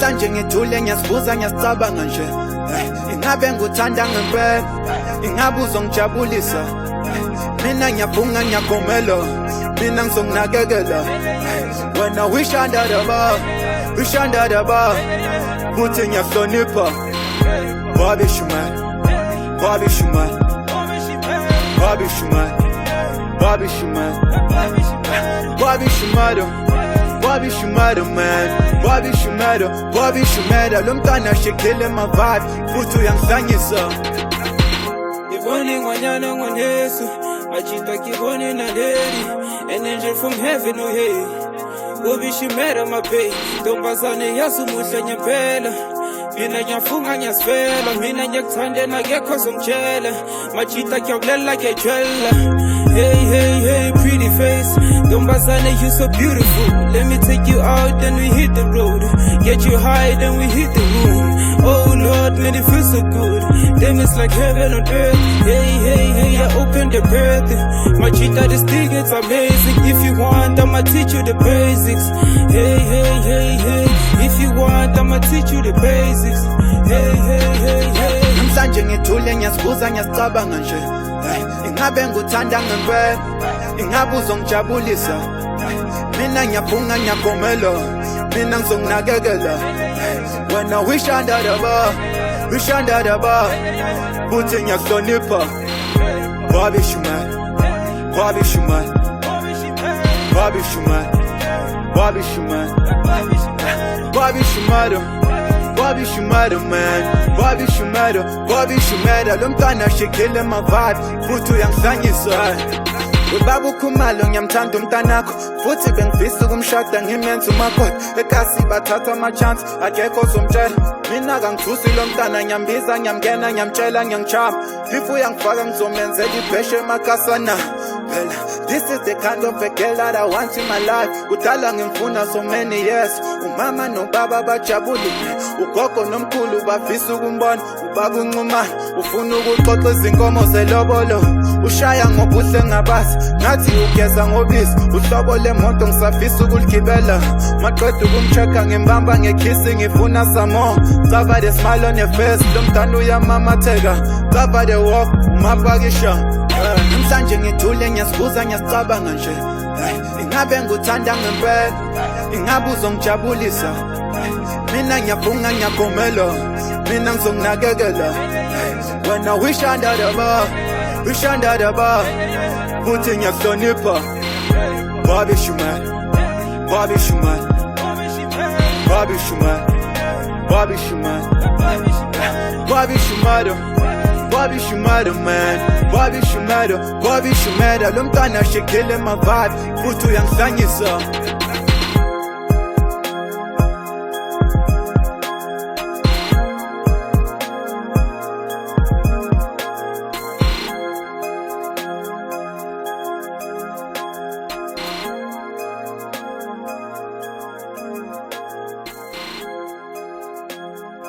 Namhlanje ngithule ngiyazibuza ngiyazicabanga nje, ingabe nguthanda ngempela, ingabe uzongijabulisa. Mina ngiyaphunga ngiyagomela, mina ngizonginakekela. Wena wish under the bar, wish under the bar, futhi ngiyahlonipha. Bobby Shuman, Bobby Shuman, Bobby Shuman, Bobby Shuman, Bobby Shuman, Bobby Shuman, man, Bobby Shuman, Bobby Shuman. Lo mntwana shekile my vibe, futhi uyangihlanyisa. Ngibone ngwanyana ngwanesu, ajita kibone na lady, an angel from heaven, oh hey. Bobby Shuman my babe, ntombazane yasumuhle nyempela. Mina ngiyafunga ngiyasivela, mina ngiyakuthanda nakekho ozongitshela. Machita kuyakulela kuyajwela. Hey, hey, hey, pretty face, ntombazane you so beautiful. Let me take you out, then we hit the road. Get you high, then we hit the room. Oh Lord, man, it feels so good. Damn, it's like heaven on earth. Hey, hey, hey, I opened the birth. Machita, this thing, it's amazing. If you want, I'ma teach you the basics. Hey, hey, hey, hey, if you want, I'ma teach you the basics. Hey, hey, hey, hey. Namhlanje ngithule ngiyazibuza ngiyazicabanga nje, ingabe nguthanda ngempela, ingabe uzongijabulisa. Mina ngiyaphunga ngiyagomela, mina ngizonginakekela. Wena wish under the bar, wish under the bar, futhi ngiyahlonipha. Bobby Shuman, Bobby Shuman, Bobby Shuman, Bobby Shuman, Bobby Shuman, Bobby Shuman, man, Bobby Shuman, Bobby Shuman. Lo mntwana shekile my vibe, futhi uyangihlanyisa. Ubaba ukhumalo ngiyamthanda umntanakho, futhi bengifisa ukumshada ngimenze umakoti. Ekasi bathatha ama-chance, akekho ozomtshela. Mina kangithusi lo mntana, ngiyambiza ngiyamngena ngiyamtshela ngiyangichama. If uyangifaka ngizomenzela ibheshe emakasana. This is the kind of a girl that I want in my life. Kudala ngimfuna so many years. Umama nobaba bajabulile, ugogo nomkhulu bafisa ukumbona. Ubaba uncumana, ufuna ukuxoxa izinkomo zelobolo. Ushaya ngobuhle ngabazi, ngathi ugeza ngobisi. Uhlobo lemoto ngisafisa ukuligibela. Maqeda ukumcheck ngimbamba ngekhisi ngifuna some more. Cover the smile on your face, lo mntana uyamamatheka. Cover the walk, umapakisha. Namhlanje ngithule ngiyazibuza ngiyazicabanga nje, ingabe nguthanda ngempela, ingabe uzongijabulisa. Mina ngiyaphunga ngiyagomela, mina ngizonginakekela. Wena wish under the bar, wish under the bar, futhi ngiyahlonipha. Bobby Shuman, Bobby Shuman, Bobby Shuman, Bobby Shuman, Bobby Shuman, Bobby Shuman, man, Bobby Shuman, Bobby Shuman. Lo mntwana shekile my vibe, futhi uyangihlanyisa.